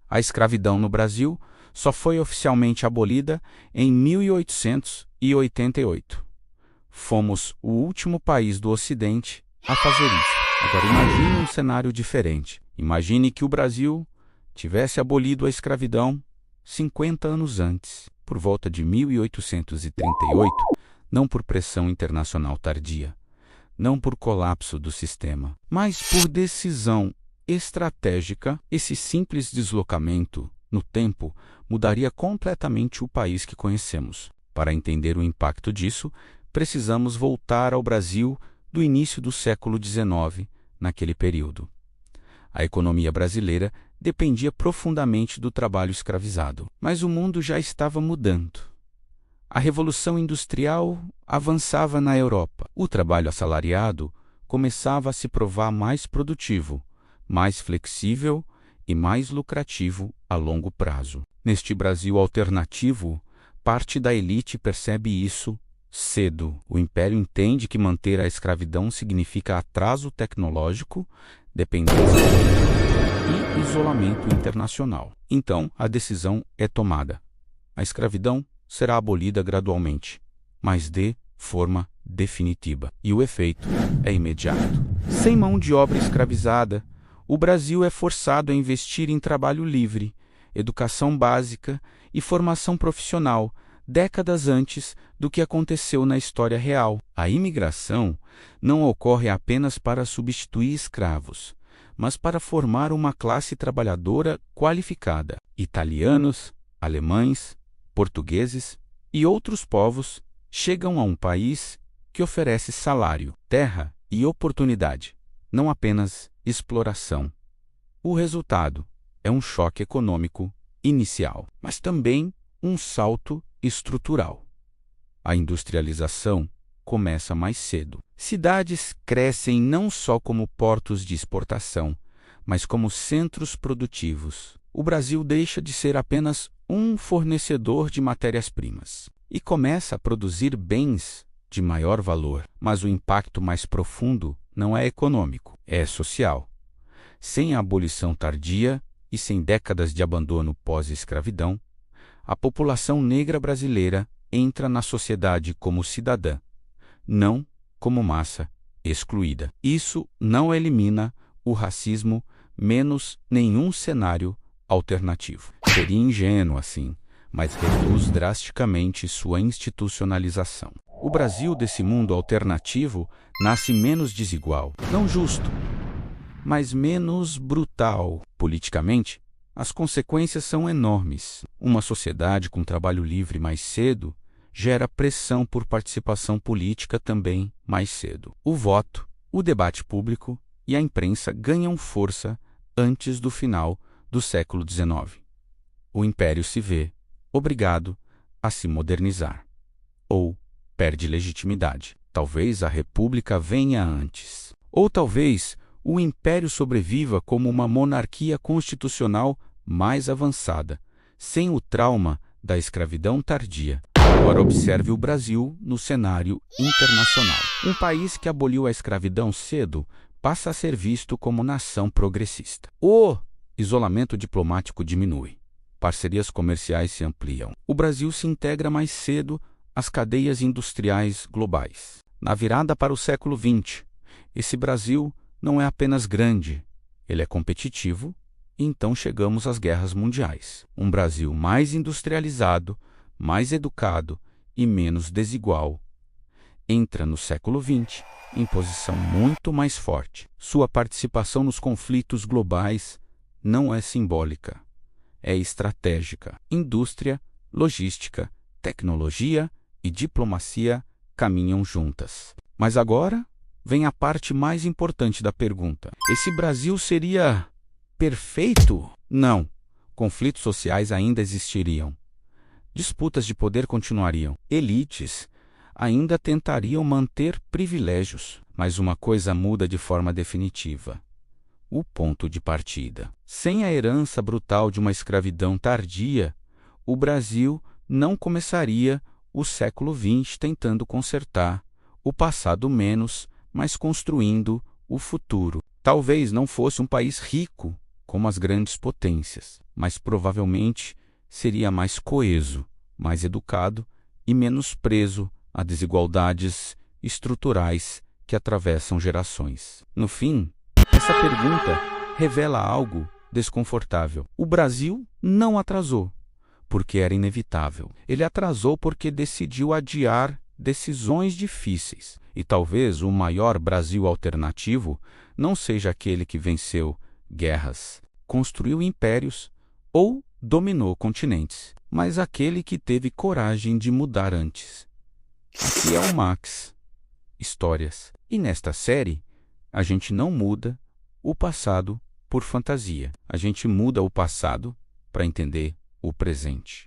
A escravidão no Brasil só foi oficialmente abolida em 1888. Fomos o último país do Ocidente a fazer isso. Agora imagine um cenário diferente. Imagine que o Brasil tivesse abolido a escravidão 50 anos antes, por volta de 1838, não por pressão internacional tardia, não por colapso do sistema, mas por decisão estratégica. Esse simples deslocamento no tempo mudaria completamente o país que conhecemos. Para entender o impacto disso, precisamos voltar ao Brasil do início do século XIX, naquele período. A economia brasileira dependia profundamente do trabalho escravizado, mas o mundo já estava mudando. A Revolução Industrial avançava na Europa. O trabalho assalariado começava a se provar mais produtivo, mais flexível e mais lucrativo a longo prazo. Neste Brasil alternativo, parte da elite percebe isso cedo. O Império entende que manter a escravidão significa atraso tecnológico, dependência e isolamento internacional. Então, a decisão é tomada. A escravidão será abolida gradualmente, mas de forma definitiva. E o efeito é imediato. Sem mão de obra escravizada, o Brasil é forçado a investir em trabalho livre, educação básica e formação profissional, décadas antes do que aconteceu na história real. A imigração não ocorre apenas para substituir escravos, mas para formar uma classe trabalhadora qualificada. Italianos, alemães, portugueses e outros povos chegam a um país que oferece salário, terra e oportunidade, não apenas exploração. O resultado é um choque econômico inicial, mas também um salto estrutural. A industrialização começa mais cedo. Cidades crescem não só como portos de exportação, mas como centros produtivos. O Brasil deixa de ser apenas um fornecedor de matérias-primas e começa a produzir bens de maior valor. Mas o impacto mais profundo não é econômico, é social. Sem a abolição tardia e sem décadas de abandono pós-escravidão, a população negra brasileira entra na sociedade como cidadã, não como massa excluída. Isso não elimina o racismo, menos nenhum cenário alternativo. Seria ingênuo assim, mas reduz drasticamente sua institucionalização. O Brasil desse mundo alternativo nasce menos desigual, não justo, mas menos brutal. Politicamente, as consequências são enormes. Uma sociedade com trabalho livre mais cedo gera pressão por participação política também mais cedo. O voto, o debate público e a imprensa ganham força antes do final do século XIX. O Império se vê obrigado a se modernizar, ou perde legitimidade. Talvez a República venha antes, ou talvez o Império sobreviva como uma monarquia constitucional mais avançada, sem o trauma da escravidão tardia. Agora observe o Brasil no cenário internacional. Um país que aboliu a escravidão cedo passa a ser visto como nação progressista. O isolamento diplomático diminui. Parcerias comerciais se ampliam. O Brasil se integra mais cedo às cadeias industriais globais. Na virada para o século XX, esse Brasil não é apenas grande, ele é competitivo, e então chegamos às guerras mundiais. Um Brasil mais industrializado, mais educado e menos desigual entra no século XX em posição muito mais forte. Sua participação nos conflitos globais não é simbólica, é estratégica. Indústria, logística, tecnologia e diplomacia caminham juntas. Mas agora vem a parte mais importante da pergunta. Esse Brasil seria perfeito? Não. Conflitos sociais ainda existiriam. Disputas de poder continuariam. Elites ainda tentariam manter privilégios. Mas uma coisa muda de forma definitiva: o ponto de partida. Sem a herança brutal de uma escravidão tardia, o Brasil não começaria o século XX tentando consertar o passado menos, mas construindo o futuro. Talvez não fosse um país rico como as grandes potências, mas provavelmente seria mais coeso, mais educado e menos preso a desigualdades estruturais que atravessam gerações. No fim, essa pergunta revela algo desconfortável. O Brasil não atrasou porque era inevitável. Ele atrasou porque decidiu adiar decisões difíceis. E talvez o maior Brasil alternativo não seja aquele que venceu guerras, construiu impérios ou dominou continentes, mas aquele que teve coragem de mudar antes. Aqui é o Max Histórias. E nesta série, a gente não muda o passado por fantasia. A gente muda o passado para entender o presente.